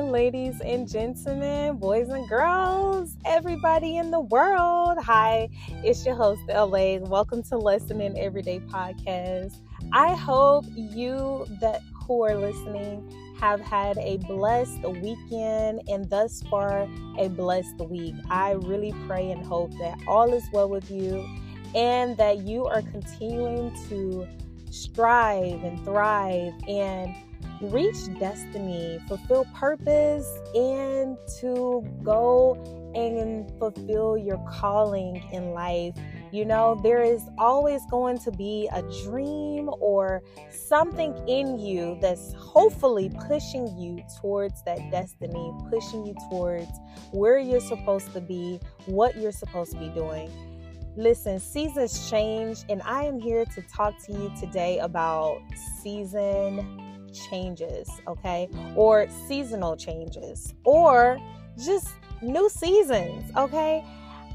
ladies and gentlemen, boys and girls, everybody in the world. Hi, it's your host, LA. Welcome to Lesson in Everyday Podcast. I hope you who are listening have had a blessed weekend and thus far a blessed week. I really pray and hope that all is well with you and that you are continuing to strive and thrive and reach destiny, fulfill purpose, and to go and fulfill your calling in life. You know, there is always going to be a dream or something in you that's hopefully pushing you towards that destiny, pushing you towards where you're supposed to be, what you're supposed to be doing. Listen, seasons change, and I am here to talk to you today about season changes, okay? Or seasonal changes, or just new seasons, okay?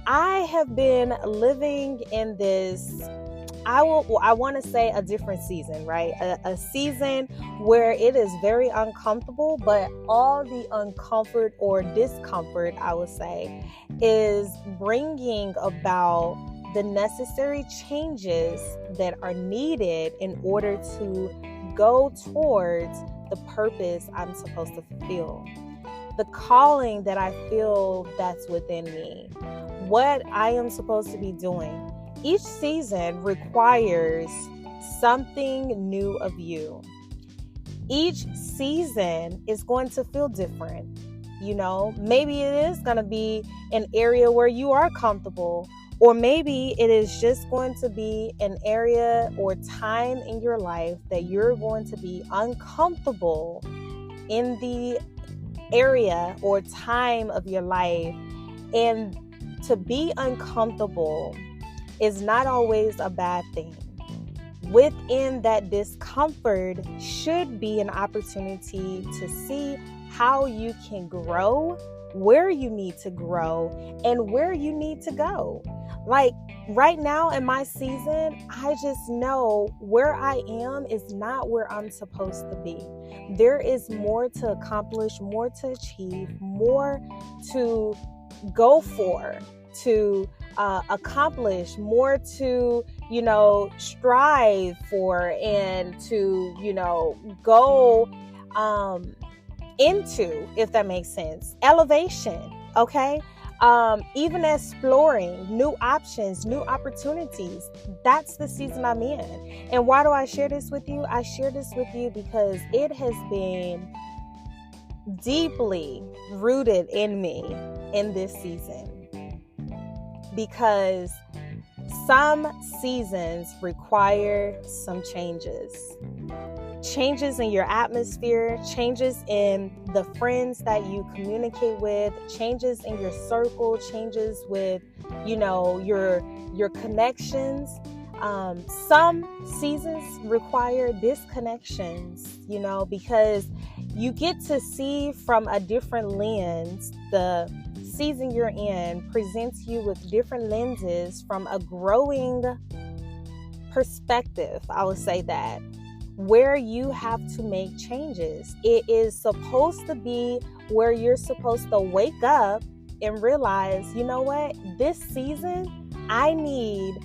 I have been living in this, I want to say a different season, right? A season where it is very uncomfortable, but all the uncomfort or discomfort, I would say, is bringing about the necessary changes that are needed in order to go towards the purpose I'm supposed to fulfill, the calling that I feel that's within me, what I am supposed to be doing. Each season requires something new of you. Each season is going to feel different. You know, maybe it is going to be an area where you are comfortable, or maybe it is just going to be an area or time in your life that you're going to be uncomfortable in the area or time of your life. And to be uncomfortable is not always a bad thing. Within that discomfort should be an opportunity to see how you can grow, where you need to grow, and where you need to go. Like right now in my season, I just know where I am is not where I'm supposed to be. There is more to accomplish, more to achieve, more to go for, to accomplish, more to, strive for, and to, go into, if that makes sense. Elevation, okay? Even exploring new options, new opportunities. That's the season I'm in. And why do I share this with you? I share this with you because it has been deeply rooted in me in this season. Because some seasons require some changes. Changes in your atmosphere, changes in the friends that you communicate with, changes in your circle, changes with, your connections. Some seasons require disconnections, because you get to see from a different lens. The season you're in presents you with different lenses from a growing perspective, I would say that, where you have to make changes. It is supposed to be where you're supposed to wake up and realize, you know what, this season, I need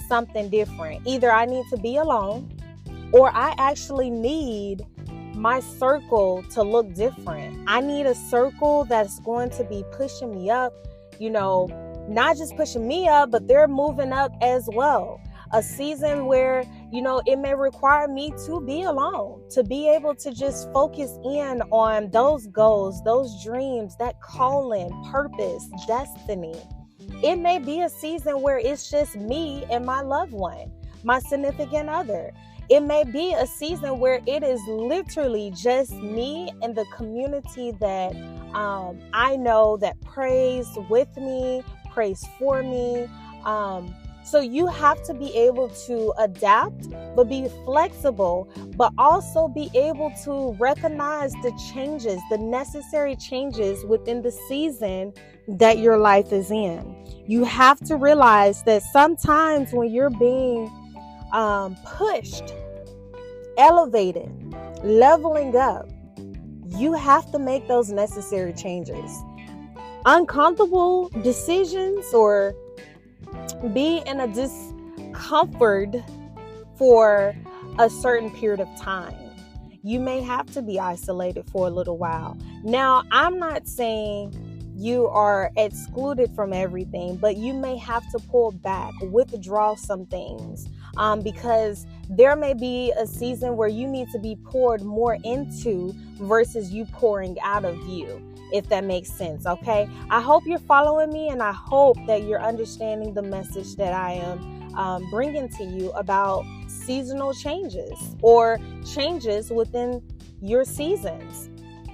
something different. Either I need to be alone, or I actually need my circle to look different. I need a circle that's going to be pushing me up, not just pushing me up, but they're moving up as well. A season where, it may require me to be alone, to be able to just focus in on those goals, those dreams, that calling, purpose, destiny. It may be a season where it's just me and my loved one, my significant other. It may be a season where it is literally just me and the community that I know that prays with me, prays for me. So you have to be able to adapt, but be flexible, but also be able to recognize the changes, the necessary changes within the season that your life is in. You have to realize that sometimes when you're being pushed, elevated, leveling up, you have to make those necessary changes. Uncomfortable decisions or be in a discomfort for a certain period of time. You may have to be isolated for a little while. Now, I'm not saying you are excluded from everything, but you may have to pull back, withdraw some things, because there may be a season where you need to be poured more into versus you pouring out of you, if that makes sense. Okay, I hope you're following me, and I hope that you're understanding the message that I am bringing to you about seasonal changes or changes within your seasons.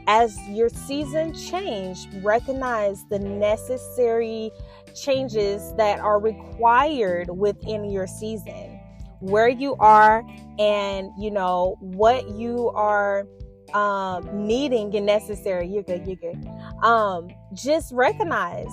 As your season change, recognize the necessary changes that are required within your season, where you are, and what you are needing and necessary. You're good. Just recognize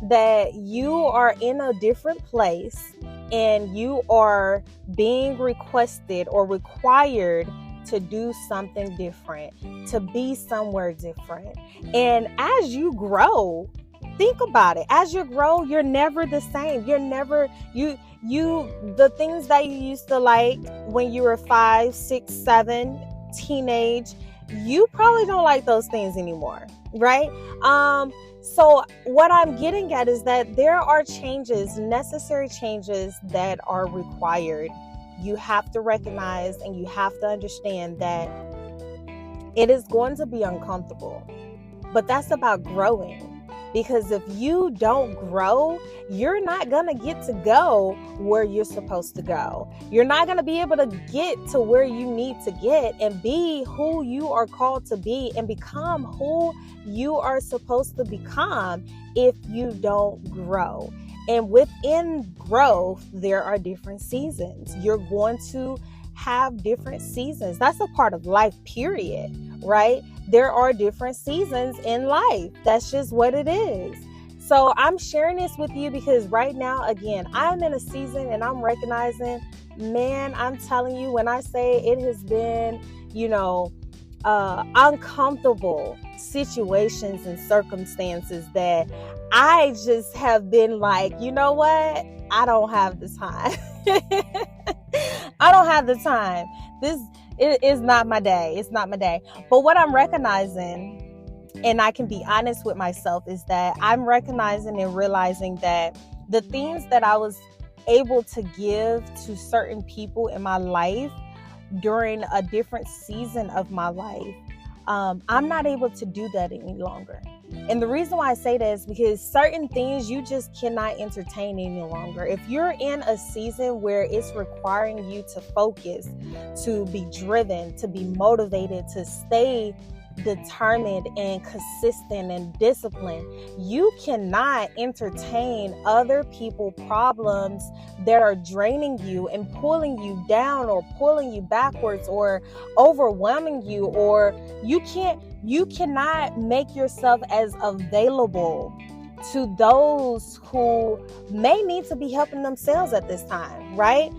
that you are in a different place and you are being requested or required to do something different, to be somewhere different. And as you grow, think about it. As you grow, you're never the same. You're never, the things that you used to like when you were 5, 6, 7, teenage, you probably don't like those things anymore, right? So what I'm getting at is that there are changes, necessary changes that are required. You have to recognize and you have to understand that it is going to be uncomfortable, but that's about growing. Because if you don't grow, you're not going to get to go where you're supposed to go. You're not going to be able to get to where you need to get and be who you are called to be and become who you are supposed to become if you don't grow. And within growth, there are different seasons. You're going to have different seasons. That's a part of life, period, right? There are different seasons in life. That's just what it is. So I'm sharing this with you because right now, again, I'm in a season and I'm recognizing, man, I'm telling you, when I say it has been, uncomfortable situations and circumstances that I just have been like, you know what? I don't have the time. I don't have the time. It is not my day. It's not my day. But what I'm recognizing, and I can be honest with myself, is that I'm recognizing and realizing that the things that I was able to give to certain people in my life during a different season of my life, I'm not able to do that any longer. And the reason why I say that is because certain things you just cannot entertain any longer. If you're in a season where it's requiring you to focus, to be driven, to be motivated, to stay determined and consistent and disciplined, you cannot entertain other people's problems that are draining you and pulling you down or pulling you backwards or overwhelming you, or you cannot make yourself as available to those who may need to be helping themselves at this time, right?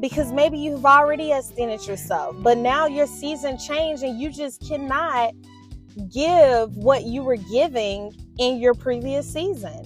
Because maybe you've already extended yourself, but now your season changed and you just cannot give what you were giving in your previous season.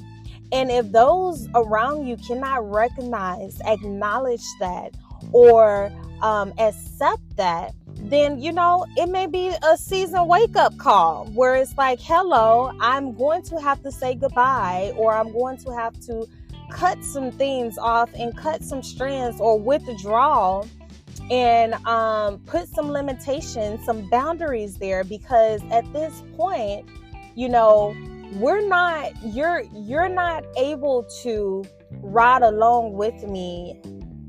And if those around you cannot recognize, acknowledge that, or accept that, then, it may be a season wake-up call where it's like, hello, I'm going to have to say goodbye, or I'm going to have to cut some things off and cut some strands or withdraw and put some limitations, some boundaries there, because at this point, you're not able to ride along with me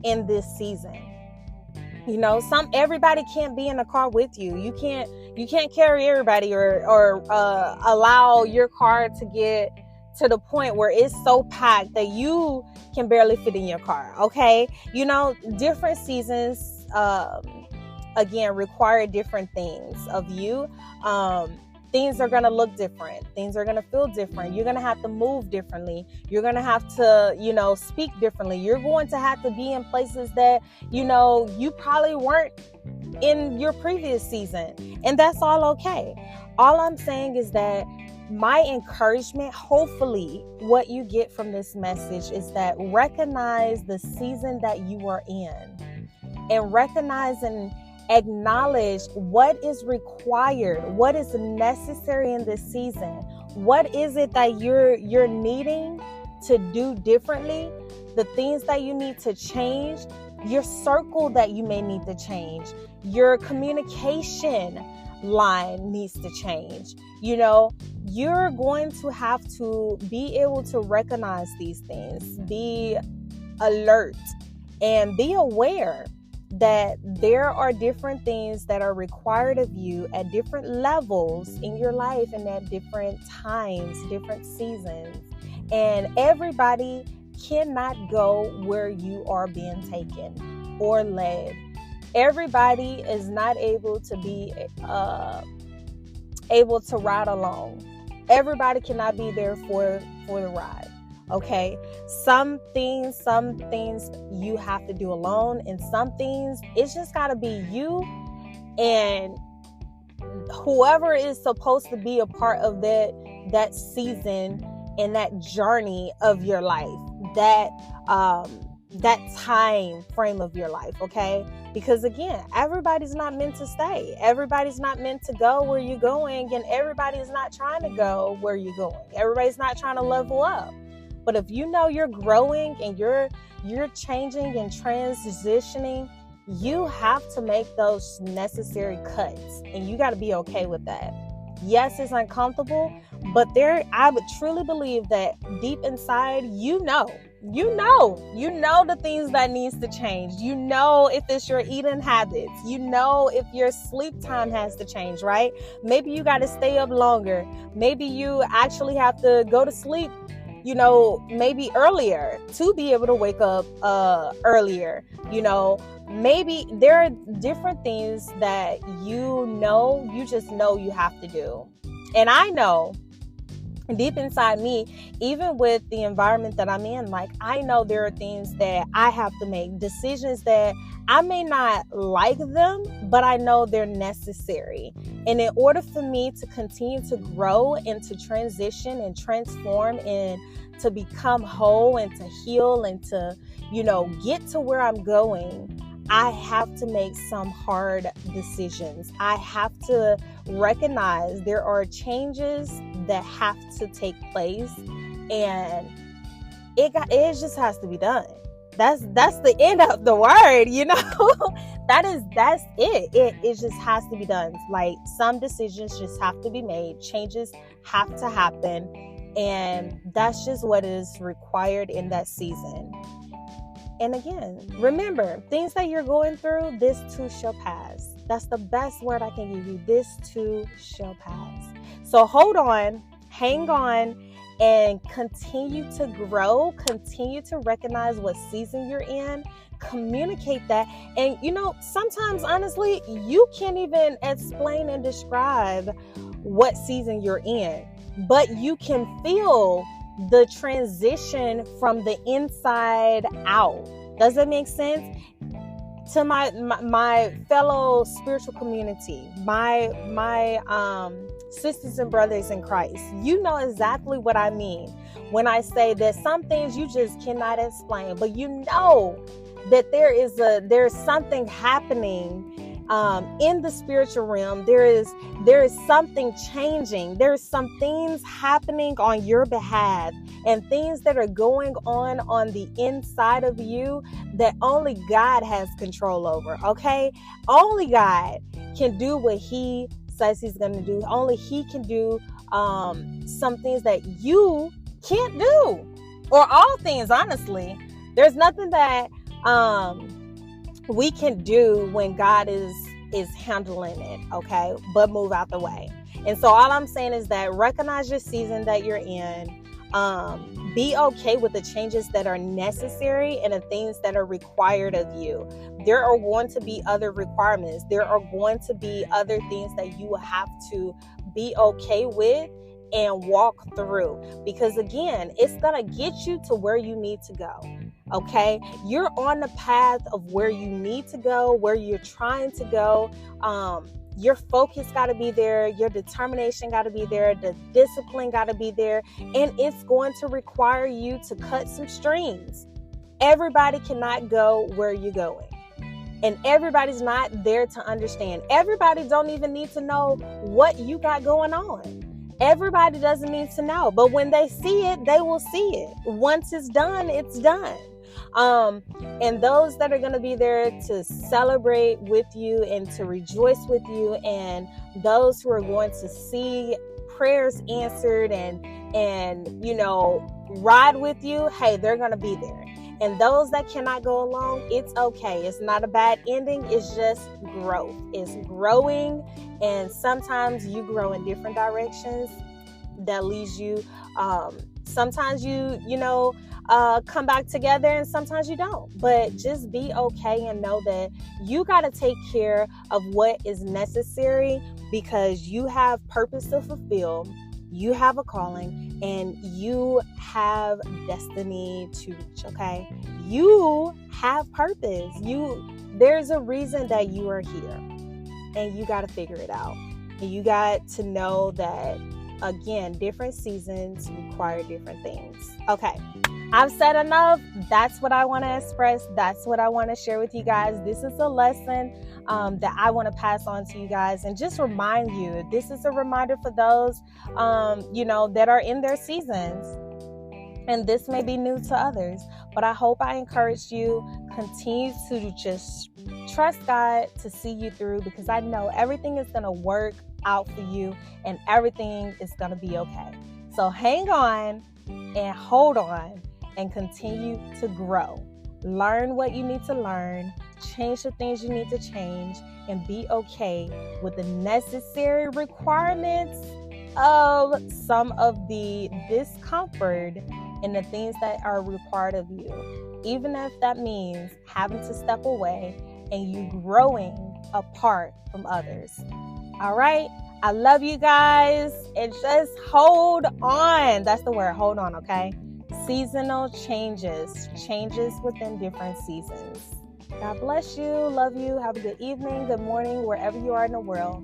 in this season. Everybody can't be in a car with you. You can't carry everybody or allow your car to get to the point where it's so packed that you can barely fit in your car. Okay. Different seasons, again, require different things of you. Things are going to look different. Things are going to feel different. You're going to have to move differently. You're going to have to, speak differently. You're going to have to be in places that, you probably weren't in your previous season, and that's all okay. All I'm saying is that my encouragement, hopefully what you get from this message, is that recognize the season that you are in, and recognize and acknowledge what is required, what is necessary in this season. What is it that you're needing to do differently? The things that you need to change, your circle that you may need to change, your communication line needs to change. You're going to have to be able to recognize these things, be alert, and be aware that there are different things that are required of you at different levels in your life and at different times, different seasons. And everybody cannot go where you are being taken or led. Everybody is not able to be able to ride along. Everybody cannot be there for the ride. Okay, some things you have to do alone, and some things it's just got to be you and whoever is supposed to be a part of that season and that journey of your life, that time frame of your life. Okay, because again, everybody's not meant to stay. Everybody's not meant to go where you're going, and everybody's not trying to go where you're going. Everybody's not trying to level up. But if you know you're growing and you're changing and transitioning, you have to make those necessary cuts, and you got to be okay with that. Yes, it's uncomfortable, but I would truly believe that deep inside, you know the things that needs to change. You know if it's your eating habits. You know if your sleep time has to change, right? Maybe you got to stay up longer. Maybe you actually have to go to sleep maybe earlier to be able to wake up earlier. Maybe there are different things that you just know you have to do. And I know deep inside me, even with the environment that I'm in, like, I know there are things that I have to make, decisions that I may not like them, but I know they're necessary. And in order for me to continue to grow and to transition and transform and to become whole and to heal and to, get to where I'm going, I have to make some hard decisions. I have to recognize there are changes that have to take place, and it just has to be done. That's the end of the word, that's it. It just has to be done. Like, some decisions just have to be made. Changes have to happen. And that's just what is required in that season. And again, remember, things that you're going through, this too shall pass. That's the best word I can give you. This too shall pass. So hold on, hang on, and continue to grow. Continue to recognize what season you're in. Communicate that. And sometimes, honestly, you can't even explain and describe what season you're in, but you can feel the transition from the inside out. Does that make sense? To my fellow spiritual community, my sisters and brothers in Christ, you know exactly what I mean when I say that some things you just cannot explain, but that there's something happening in the spiritual realm. There is something changing. There's some things happening on your behalf, and things that are going on the inside of you that only God has control over. Okay, only God can do what He says He's going to do. Only He can do some things that you can't do, or all things. Honestly, there's nothing that we can do when God is handling it, okay? But move out the way. And so all I'm saying is that recognize your season that you're in. Be okay with the changes that are necessary and the things that are required of you. There are going to be other requirements. There are going to be other things that you will have to be okay with and walk through, because again, it's going to get you to where you need to go. Okay, you're on the path of where you need to go, where you're trying to go. Your focus got to be there. Your determination got to be there. The discipline got to be there. And it's going to require you to cut some strings. Everybody cannot go where you're going. And everybody's not there to understand. Everybody don't even need to know what you got going on. Everybody doesn't need to know. But when they see it, they will see it. Once it's done, it's done. And those that are going to be there to celebrate with you and to rejoice with you, and those who are going to see prayers answered and you know, ride with you, hey, they're going to be there. And those that cannot go along, it's okay. It's not a bad ending. It's just growth. It's growing. And sometimes you grow in different directions that leads you. Sometimes you come back together, and sometimes you don't. But just be okay and know that you got to take care of what is necessary, because you have purpose to fulfill. You have a calling, and you have destiny to reach, okay? You have purpose. There's a reason that you are here, and you got to figure it out. And you got to know that, again, different seasons require different things. Okay, I've said enough. That's what I want to express. That's what I want to share with you guys. This is a lesson that I want to pass on to you guys, and just remind you, this is a reminder for those, that are in their seasons. And this may be new to others, but I hope I encouraged you. Continue to just trust God to see you through, because I know everything is going to work out for you and everything is going to be okay. So hang on and hold on and continue to grow. Learn what you need to learn, change the things you need to change, and be okay with the necessary requirements of some of the discomfort and the things that are required of you, even if that means having to step away and you growing apart from others. All right, I love you guys, and just hold on. That's the word, hold on, okay? Seasonal changes within different seasons. God bless you, love you, have a good evening, good morning, wherever you are in the world.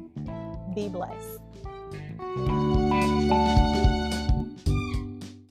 Be blessed.